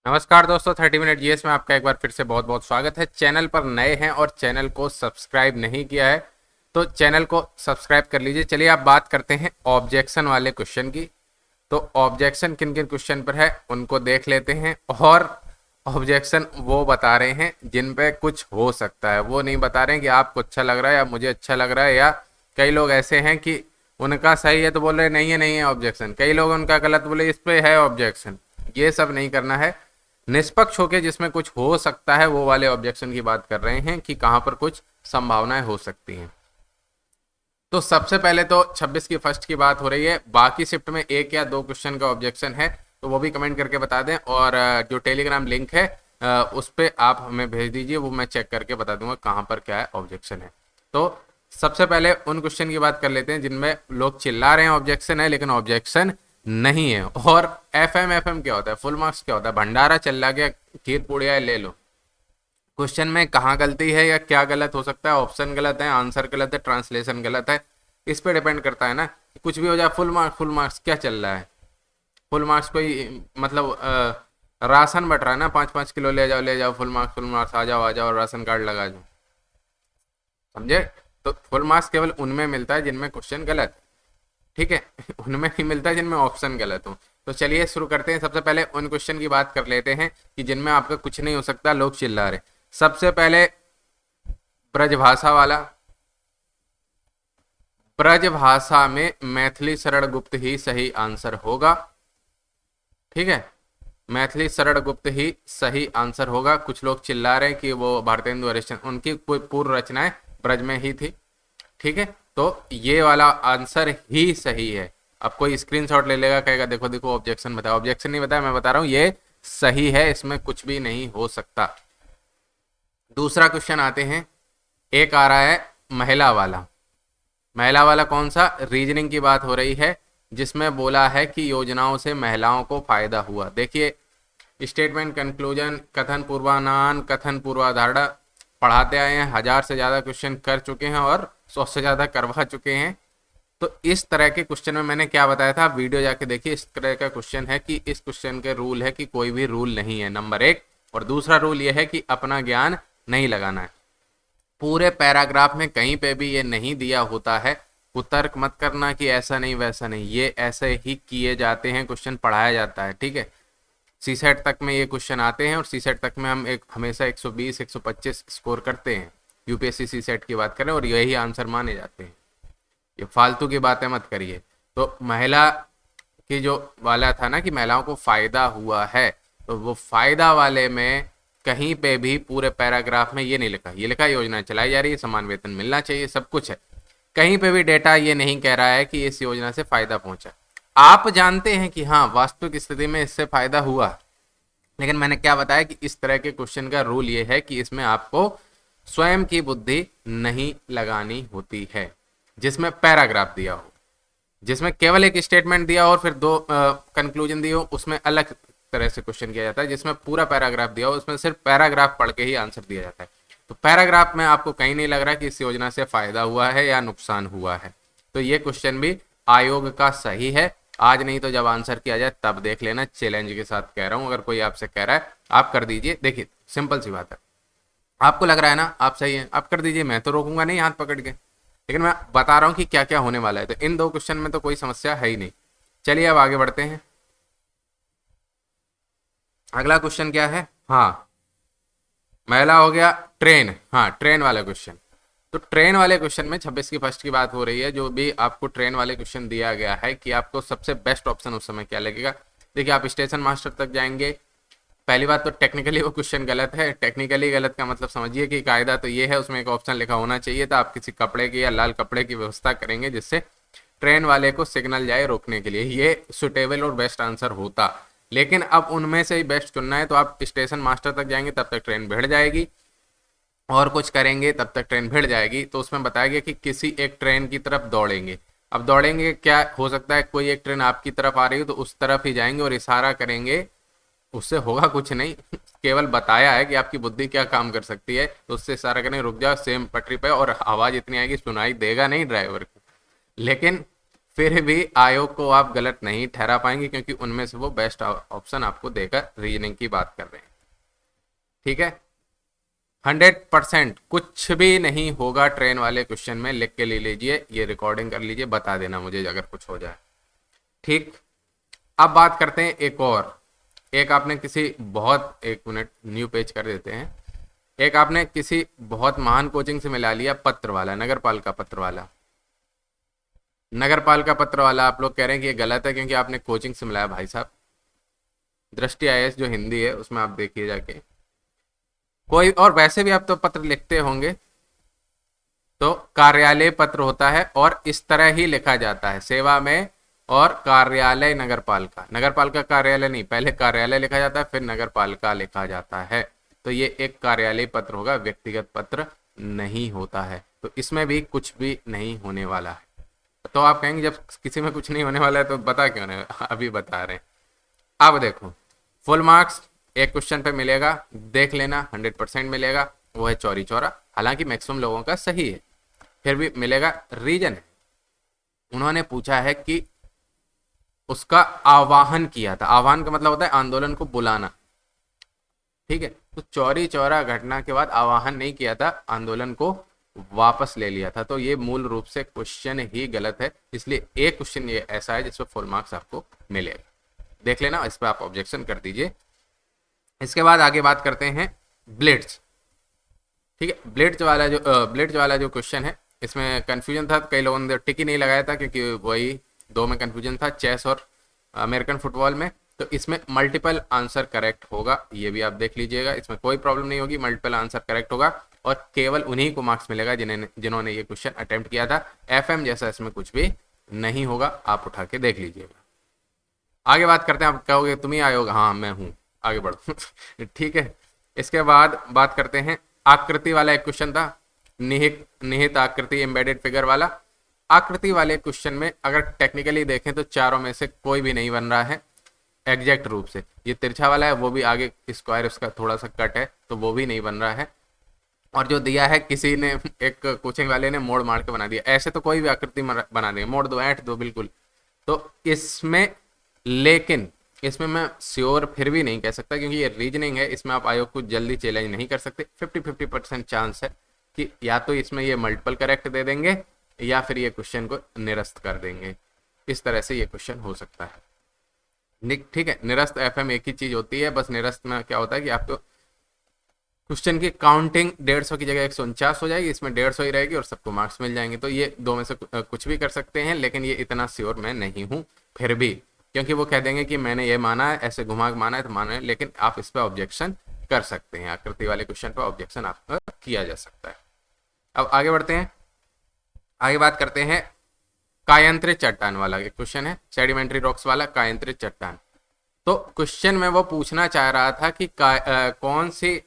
नमस्कार दोस्तों, 30 minute GS में आपका एक बार फिर से बहुत बहुत स्वागत है। चैनल पर नए हैं और चैनल को सब्सक्राइब नहीं किया है तो चैनल को सब्सक्राइब कर लीजिए। चलिए आप बात करते हैं ऑब्जेक्शन वाले क्वेश्चन की। तो ऑब्जेक्शन किन किन क्वेश्चन पर है उनको देख लेते हैं। और ऑब्जेक्शन वो बता रहे हैं जिन पे कुछ हो सकता है, वो नहीं बता रहे हैं कि आपको अच्छा लग रहा है या मुझे अच्छा लग रहा है। या कई लोग ऐसे हैं कि उनका सही है तो बोल रहे नहीं है ऑब्जेक्शन, कई लोग उनका गलत बोले इस पे है ऑब्जेक्शन। ये सब नहीं करना है। निष्पक्ष होके जिसमें कुछ हो सकता है वो वाले ऑब्जेक्शन की बात कर रहे हैं कि कहां पर कुछ संभावनाएं हो सकती हैं। तो सबसे पहले तो 26 की फर्स्ट की बात हो रही है। बाकी शिफ्ट में एक या दो क्वेश्चन का ऑब्जेक्शन है तो वो भी कमेंट करके बता दें। और जो टेलीग्राम लिंक है उस पर आप हमें भेज दीजिए, वो मैं चेक करके बता दूंगा कहाँ पर क्या है ऑब्जेक्शन है। तो सबसे पहले उन क्वेश्चन की बात कर लेते हैं जिनमें लोग चिल्ला रहे हैं ऑब्जेक्शन है लेकिन ऑब्जेक्शन नहीं है। और एफ एम क्या होता है, फुल मार्क्स क्या होता है, भंडारा चल रहा, गया खीर पुड़िया ले लो। क्वेश्चन में कहाँ गलती है या क्या गलत हो सकता है, ऑप्शन गलत है, आंसर गलत है, ट्रांसलेशन गलत है, इस पे डिपेंड करता है ना। कुछ भी हो जाए, फुल मार्क्स क्या चल रहा है। फुल मार्क्स कोई मतलब राशन बट रहा है ना, 5-5 किलो ले जाओ, फुल मार्क्स आ जाओ राशन कार्ड लगा जाओ, समझे। तो फुल मार्क्स केवल उनमें मिलता है जिनमें क्वेश्चन गलत है, ठीक है। उनमें नहीं मिलता जिनमें ऑप्शन गलत हो। तो चलिए शुरू करते हैं। सबसे पहले उन क्वेश्चन की बात कर लेते हैं कि जिनमें आपका कुछ नहीं हो सकता, लोग चिल्ला रहे। सबसे पहले ब्रजभाषा वाला। ब्रजभाषा में मैथिली शरण गुप्त ही सही आंसर होगा, ठीक है। मैथिली शरण गुप्त ही सही आंसर होगा। कुछ लोग चिल्ला रहे हैं कि वो भारतेंदु हरिश्चंद्र, उनकी कोई पूर्व रचनाएं ब्रज में ही थी, ठीक है। तो ये वाला आंसर ही सही है। अब कोई स्क्रीनशॉट ले लेगा, कहेगा देखो देखो ऑब्जेक्शन बताओ, ऑब्जेक्शन नहीं बताया, मैं बता रहा हूं ये सही है, इसमें कुछ भी नहीं हो सकता। दूसरा क्वेश्चन आते हैं। एक आ रहा है महिला वाला। महिला वाला कौन सा, रीजनिंग की बात हो रही है जिसमें बोला है कि योजनाओं से महिलाओं को फायदा हुआ। देखिए स्टेटमेंट, कंक्लूजन, कथन पूर्वानुमान, कथन पूर्वाधारणा पढ़ाते आए हैं, 1000 से ज़्यादा क्वेश्चन कर चुके हैं और 100 से ज़्यादा करवा चुके हैं। तो इस तरह के क्वेश्चन में मैंने क्या बताया था, वीडियो जाके देखिए। इस तरह का क्वेश्चन है कि इस क्वेश्चन के रूल है कि कोई भी रूल नहीं है, नंबर एक। और दूसरा रूल यह है कि अपना ज्ञान नहीं लगाना है। पूरे पैराग्राफ में कहीं पे भी ये नहीं दिया होता है। कुतर्क मत करना कि ऐसा नहीं वैसा नहीं, ये ऐसे ही किए जाते हैं, क्वेश्चन पढ़ाया जाता है, ठीक है। सीसेट तक में ये क्वेश्चन आते हैं और सीसेट तक में हम एक हमेशा 120 125 स्कोर करते हैं। यूपीएससी सीसेट की बात करें और यही आंसर माने जाते हैं। ये फालतू की बातें मत करिए। तो महिला की जो वाला था ना कि महिलाओं को फायदा हुआ है, तो वो फायदा वाले में कहीं पे भी पूरे पैराग्राफ में ये नहीं लिखा। ये लिखा योजना चलाई जा रही है, समान वेतन मिलना चाहिए, सब कुछ है। कहीं पे भी डेटा ये नहीं कह रहा है कि इस योजना से फायदा पहुंचा। आप जानते हैं कि हाँ वास्तविक स्थिति में इससे फायदा हुआ, लेकिन मैंने क्या बताया कि इस तरह के क्वेश्चन का रूल ये है कि इसमें आपको स्वयं की बुद्धि नहीं लगानी होती है। जिसमें पैराग्राफ दिया हो, जिसमें केवल एक स्टेटमेंट दिया हो और फिर दो कंक्लूजन दिए हो, उसमें अलग तरह से क्वेश्चन किया जाता है। जिसमें पूरा पैराग्राफ दिया हो उसमें सिर्फ पैराग्राफ पढ़ के ही आंसर दिया जाता है। तो पैराग्राफ में आपको कहीं नहीं लग रहा कि इस योजना से फायदा हुआ है या नुकसान हुआ है। तो ये क्वेश्चन भी आयोग का सही है। आज नहीं तो जब आंसर किया जाए तब देख लेना, चैलेंज के साथ कह रहा हूं। अगर कोई आपसे कह रहा है आप कर दीजिए, देखिए सिंपल सी बात है। आपको लग रहा है ना आप सही है, आप कर दीजिए, मैं तो रोकूंगा नहीं हाथ पकड़ के, लेकिन मैं बता रहा हूं कि क्या क्या होने वाला है। तो इन दो क्वेश्चन में तो कोई समस्या है ही नहीं। चलिए अब आगे बढ़ते हैं। अगला क्वेश्चन क्या है, हाँ महिला हो गया, ट्रेन, हाँ ट्रेन वाला क्वेश्चन। तो ट्रेन वाले क्वेश्चन में 26 की फर्स्ट की बात हो रही है। जो भी आपको ट्रेन वाले क्वेश्चन दिया गया है कि आपको सबसे बेस्ट ऑप्शन उस समय क्या लगेगा। देखिए आप स्टेशन मास्टर तक जाएंगे। पहली बात तो टेक्निकली वो क्वेश्चन गलत है। टेक्निकली गलत का मतलब समझिए कि कायदा तो ये है, उसमें एक ऑप्शन लिखा होना चाहिए था। आप किसी कपड़े की या लाल कपड़े की व्यवस्था करेंगे जिससे ट्रेन वाले को सिग्नल जाए रोकने के लिए, ये सुटेबल और बेस्ट आंसर होता। लेकिन अब उनमें से ही बेस्ट चुनना है तो आप स्टेशन मास्टर तक जाएंगे तब तक ट्रेन भिड़ जाएगी, और कुछ करेंगे तब तक ट्रेन भिड़ जाएगी। तो उसमें बताया गया कि किसी एक ट्रेन की तरफ दौड़ेंगे। अब दौड़ेंगे क्या हो सकता है, कोई एक ट्रेन आपकी तरफ आ रही हो तो उस तरफ ही जाएंगे और इशारा करेंगे, उससे होगा कुछ नहीं। केवल बताया है कि आपकी बुद्धि क्या काम कर सकती है, तो उससे इशारा करें रुक जाओ सेम पटरी पे, और आवाज इतनी आएगी सुनाई देगा नहीं ड्राइवर को, लेकिन फिर भी आयोग को आप गलत नहीं ठहरा पाएंगे, क्योंकि उनमें से वो बेस्ट ऑप्शन आपको देकर रीजनिंग की बात कर रहे हैं। ठीक है, 100% कुछ भी नहीं होगा ट्रेन वाले क्वेश्चन में, लिख के ले लीजिए, ये रिकॉर्डिंग कर लीजिए, बता देना मुझे अगर कुछ हो जाए। ठीक, अब बात करते हैं एक और। एक आपने किसी बहुत, एक मिनट न्यू पेज कर देते हैं। एक आपने किसी बहुत महान कोचिंग से मिला लिया पत्र वाला, नगरपालिका पत्र वाला। नगरपालिका पत्र वाला आप लोग कह रहे हैं कि ये गलत है क्योंकि आपने कोचिंग से मिलाया। भाई साहब, दृष्टि आईएएस जो हिंदी है उसमें आप देखिए जाके, कोई और वैसे भी आप तो पत्र लिखते होंगे, तो कार्यालय पत्र होता है और इस तरह ही लिखा जाता है, सेवा में और कार्यालय नगरपालिका। नगरपालिका कार्यालय नहीं, पहले कार्यालय लिखा जाता है फिर नगरपालिका लिखा जाता है। तो ये एक कार्यालय पत्र होगा, व्यक्तिगत पत्र नहीं होता है। तो इसमें भी कुछ भी नहीं होने वाला है। तो आप कहेंगे जब किसी में कुछ नहीं होने वाला है तो बता क्यों नहीं, अभी बता रहे हैं। अब देखो, फुल मार्क्स एक क्वेश्चन पे मिलेगा, देख लेना, 100% मिलेगा, वो है चौरी चौरा। हालांकि मैक्सिमम लोगों का सही है, फिर भी मिलेगा। रीजन है, उन्होंने पूछा है कि उसका आवाहन किया था। आह्वान का मतलब होता है आंदोलन को बुलाना। ठीक है, तो चौरी चौरा घटना के बाद आवाहन नहीं किया था, आंदोलन को वापस ले लिया था। तो ये मूल रूप से क्वेश्चन ही गलत है, इसलिए एक क्वेश्चन ये ऐसा है जिसमें फुल मार्क्स आपको मिलेगा। देख लेना, इस पर आप ऑब्जेक्शन कर दीजिए। इसके बाद आगे बात करते हैं ब्लिट्स। ठीक है, ब्लिट्स वाला जो क्वेश्चन है, इसमें कंफ्यूजन था, कई लोगों ने टिक ही नहीं लगाया था क्योंकि वही दो में कंफ्यूजन था, चेस और अमेरिकन फुटबॉल में। तो इसमें मल्टीपल आंसर करेक्ट होगा, ये भी आप देख लीजिएगा, इसमें कोई प्रॉब्लम नहीं होगी, मल्टीपल आंसर करेक्ट होगा और केवल उन्हीं को मार्क्स मिलेगा जिन्होंने ये क्वेश्चन अटेम्प्ट किया था। एफएम जैसा इसमें कुछ भी नहीं होगा, आप उठा के देख लीजिएगा। आगे बात करते हैं, आप कहोगे तुम ही आयोग, हाँ मैं हूँ, आगे बढ़ो। ठीक है, इसके बाद बात करते हैं आकृति वाला एक क्वेश्चन था, निहित आकृति एम्बेडेड फिगर वाला। आकृति वाले क्वेश्चन में अगर टेक्निकली देखें तो चारों में से कोई भी नहीं बन रहा है एग्जैक्ट रूप से। ये तिरछा वाला है, वो भी आगे स्क्वायर उसका थोड़ा सा कट है, तो वो भी नहीं बन रहा है। और जो दिया है किसी ने, एक कोचिंग वाले ने मोड़ मार के बना दिया, ऐसे तो कोई भी आकृति बना देंगे, मोड़ दो, ऐंठ दो, बिल्कुल। तो इसमें, लेकिन इसमें मैं श्योर फिर भी नहीं कह सकता क्योंकि ये रीजनिंग है, इसमें आप आयोग को जल्दी चैलेंज नहीं कर सकते। 50-50% चांस है कि या तो इसमें ये मल्टीपल करेक्ट दे देंगे या फिर ये क्वेश्चन को निरस्त कर देंगे। इस तरह से ये क्वेश्चन हो सकता है। ठीक है, निरस्त एफएम एक ही चीज होती है, बस निरस्त में क्या होता है कि आपको क्वेश्चन की काउंटिंग 150 की जगह 149 हो जाएगी, इसमें 150 ही रहेगी और सबको मार्क्स मिल जाएंगे। तो ये दो में से कुछ भी कर सकते हैं, लेकिन ये इतना श्योर मैं नहीं हूँ फिर भी, क्योंकि वो कह देंगे कि मैंने ये माना है, ऐसे घुमा माना है तो माना है, लेकिन आप इस पर ऑब्जेक्शन कर सकते हैं। आकृति वाले क्वेश्चन पर ऑब्जेक्शन आपका किया जा सकता है। अब आगे बढ़ते हैं, आगे बात करते हैं कायंत्रित चट्टान वाला एक क्वेश्चन है, सेडिमेंट्री रॉक्स वाला कायंत्रित चट्टान। तो क्वेश्चन में वो पूछना चाह रहा था कि कौन सी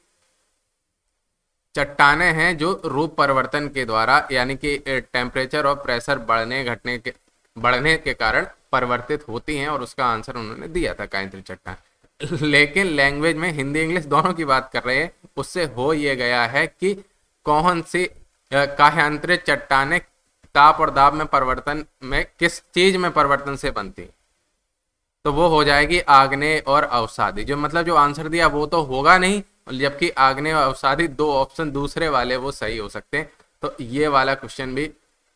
चट्टानें हैं जो रूप परिवर्तन के द्वारा, यानी कि टेम्परेचर और प्रेशर बढ़ने के कारण परिवर्तित होती हैं, और उसका आंसर उन्होंने दिया था कायंत्रित चट्टान। लेकिन लैंग्वेज में हिंदी इंग्लिश दोनों की बात कर रहे हैं, उससे हो ये गया है कि कौन सी कायांतरित चट्टानें ताप और दाब में परिवर्तन में किस चीज में परिवर्तन से बनती, तो वो हो जाएगी आग्नेय और अवसादी। जो मतलब जो आंसर दिया वो तो होगा नहीं, जबकि आग्नेय और अवसादी दो ऑप्शन दूसरे वाले वो सही हो सकते हैं। तो ये वाला क्वेश्चन भी,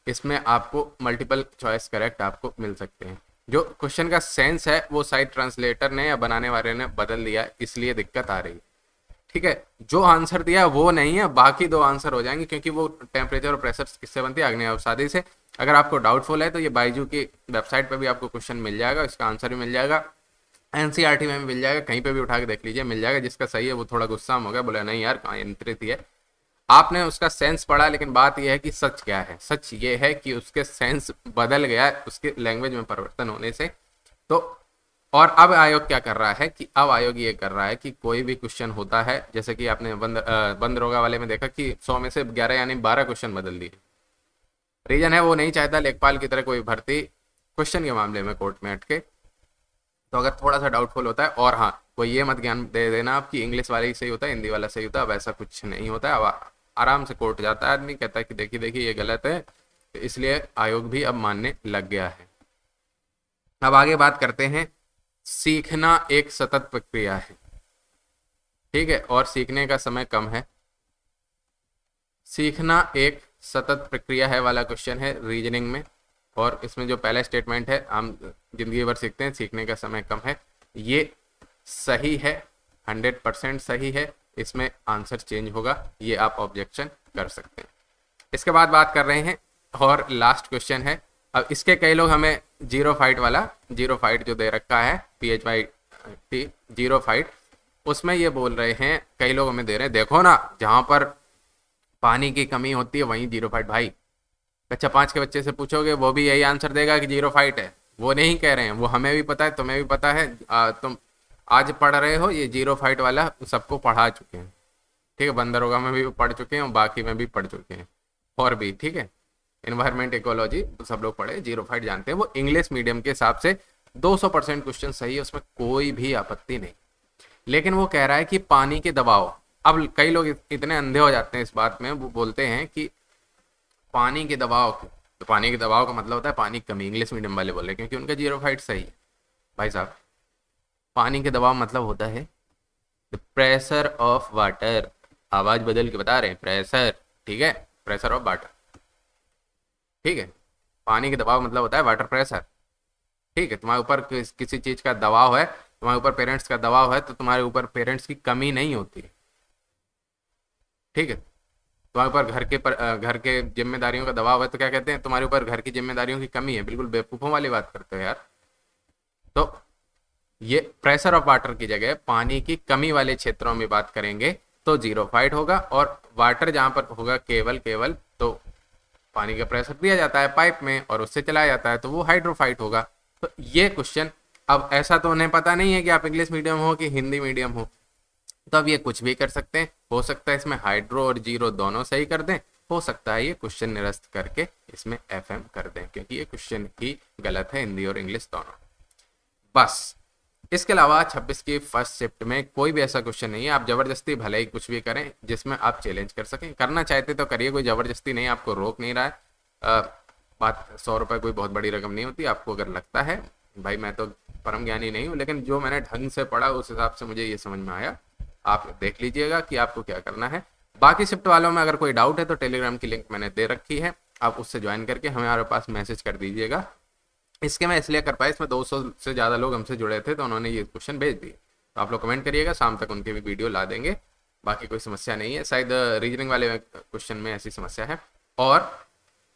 इसमें आपको मल्टीपल चॉइस करेक्ट आपको मिल सकते हैं। जो क्वेश्चन का सेंस है वो शायद ट्रांसलेटर ने या बनाने वाले ने बदल दिया, इसलिए दिक्कत आ रही है। ठीक है, जो आंसर दिया वो नहीं है, बाकी दो आंसर हो जाएंगे, क्योंकि वो टेम्परेचर और प्रेशर किससे बनती है, आग्नेय अवसादी से। अगर आपको डाउटफुल है तो ये बाइजू की वेबसाइट पे भी आपको क्वेश्चन मिल जाएगा, इसका आंसर भी मिल जाएगा, एनसीईआरटी में भी मिल जाएगा, कहीं पे भी उठा के देख लीजिए, मिल जाएगा। जिसका सही है वो थोड़ा गुस्सा हो गया, बोला नहीं यार कायंत्रित ही है। आपने उसका सेंस पढ़ा, लेकिन बात यह है कि सच क्या है। सच ये है कि उसके सेंस बदल गया उसके लैंग्वेज में परिवर्तन होने से। तो और अब आयोग क्या कर रहा है कि अब आयोग ये कर रहा है कि कोई भी क्वेश्चन होता है, जैसे कि आपने बंदरोगा वाले में देखा कि 100 में से 11 यानी 12 क्वेश्चन बदल दिए। रीजन है वो नहीं चाहता लेखपाल की तरह कोई भर्ती क्वेश्चन के मामले में कोर्ट में अटके। तो अगर थोड़ा सा डाउटफुल होता है, और हाँ कोई ये मत ज्ञान दे देना आपकी इंग्लिश वाला ही सही होता है, हिंदी वाला सही होता है, अब ऐसा कुछ नहीं होता है। अब आराम से कोर्ट जाता है आदमी, कहता है कि देखिए देखिए ये गलत है, तो इसलिए आयोग भी अब मानने लग गया है। अब आगे बात करते हैं, सीखना एक सतत प्रक्रिया है, ठीक है, और सीखने का समय कम है। सीखना एक सतत प्रक्रिया है वाला क्वेश्चन है रीजनिंग में, और इसमें जो पहला स्टेटमेंट है, हम जिंदगी भर सीखते हैं, सीखने का समय कम है, ये सही है, 100% सही है। इसमें आंसर चेंज होगा, ये आप ऑब्जेक्शन कर सकते हैं। इसके बाद बात कर रहे हैं, और लास्ट क्वेश्चन है। अब इसके कई लोग हमें जीरो फाइट वाला, जीरो फाइट जो दे रखा है PHYT जीरो फाइट, उसमें ये बोल रहे हैं, कई लोग हमें दे रहे हैं, देखो ना जहाँ पर पानी की कमी होती है वहीं जीरो फाइट। भाई कक्षा 5 के बच्चे से पूछोगे वो भी यही आंसर देगा कि जीरो फाइट है। वो नहीं कह रहे हैं, वो हमें भी पता है, तुम्हें भी पता है, तुम आज पढ़ रहे हो, ये जीरो फाइट वाला सबको पढ़ा चुके हैं, ठीक है, बंदरोगा में भी पढ़ चुके हैं और बाकी में भी पढ़ चुके हैं, और भी, ठीक है, इन्वायरमेंट इकोलॉजी तो सब लोग पढ़े, जीरो फाइट जानते हैं। वो इंग्लिश मीडियम के हिसाब से 200% क्वेश्चन सही है, उसमें कोई भी आपत्ति नहीं। लेकिन वो कह रहा है कि पानी के दबाव, अब कई लोग इतने अंधे हो जाते हैं इस बात में, वो बोलते हैं कि पानी के दबाव, तो पानी के दबाव का मतलब होता है पानी की कमी, इंग्लिश मीडियम वाले बोल रहे हैं क्योंकि उनका जीरो फाइट सही है। भाई साहब, पानी के दबाव मतलब होता है द प्रेशर ऑफ वाटर, आवाज बदल के बता रहे हैं, प्रेशर, ठीक है, प्रेशर ऑफ वाटर, ठीक है, पानी के दबाव मतलब होता है वाटर प्रेशर, ठीक है। तुम्हारे ऊपर किसी चीज का दबाव है, तुम्हारे ऊपर पेरेंट्स का दबाव है, तो तुम्हारे ऊपर पेरेंट्स की कमी नहीं होती, ठीक है। तुम्हारे ऊपर घर के जिम्मेदारियों का दबाव है, तो क्या कहते हैं, तुम्हारे ऊपर घर की जिम्मेदारियों की कमी है। बिल्कुल बेवकूफ़ों वाली बात करते हो यार। तो ये प्रेशर ऑफ वाटर की जगह पानी की कमी वाले क्षेत्रों में बात करेंगे तो जीरो फाइट होगा, और वाटर जहां पर होगा केवल तो पानी का प्रेशर दिया जाता है पाइप में और उससे चलाया जाता है, तो वो हाइड्रोफाइट होगा। तो ये क्वेश्चन, अब ऐसा तो उन्हें पता नहीं है कि आप इंग्लिश मीडियम हो कि हिंदी मीडियम हो, तो अब ये कुछ भी कर सकते हैं। हो सकता है इसमें हाइड्रो और जीरो दोनों सही कर दें, हो सकता है ये क्वेश्चन निरस्त करके इसमें FM कर दें, क्योंकि ये क्वेश्चन ही गलत है, हिंदी और इंग्लिश दोनों। बस इसके अलावा 26 की फर्स्ट शिफ्ट में कोई भी ऐसा क्वेश्चन नहीं है, आप जबरदस्ती भले ही कुछ भी करें जिसमें आप चैलेंज कर सकें, करना चाहते तो करिए, कोई जबरदस्ती नहीं, आपको रोक नहीं रहा है। बात 100 रुपये कोई बहुत बड़ी रकम नहीं होती। आपको अगर लगता है, भाई मैं तो परम ज्ञानी नहीं हूँ, लेकिन जो मैंने ढंग से पढ़ा उस हिसाब से मुझे ये समझ में आया, आप देख लीजिएगा कि आपको क्या करना है। बाकी शिफ्ट वालों में अगर कोई डाउट है तो टेलीग्राम की लिंक मैंने दे रखी है, आप उससे ज्वाइन करके हमारे पास मैसेज कर दीजिएगा। इसके मैं इसलिए कर पाया, इसमें 200 से ज़्यादा लोग हमसे जुड़े थे तो उन्होंने ये क्वेश्चन भेज दिए, तो आप लोग कमेंट करिएगा, शाम तक उनके भी वीडियो ला देंगे। बाकी कोई समस्या नहीं है, शायद रीजनिंग वाले क्वेश्चन में ऐसी समस्या है। और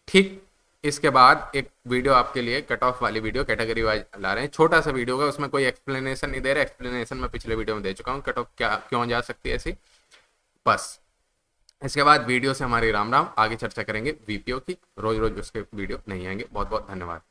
ठीक इसके बाद एक वीडियो आपके लिए कट ऑफ वाली वीडियो कैटेगरी वाइज ला रहे हैं, छोटा सा वीडियो होगा, उसमें कोई एक्सप्लेनेशन नहीं दे रहा, एक्सप्लेनेशन मैं पिछले वीडियो में दे चुका हूँ, कट ऑफ क्या क्यों जा सकती है ऐसी। बस इसके बाद वीडियो से हमारी राम राम, आगे चर्चा करेंगे VPO की, रोज रोज उसके वीडियो नहीं आएंगे। बहुत बहुत धन्यवाद।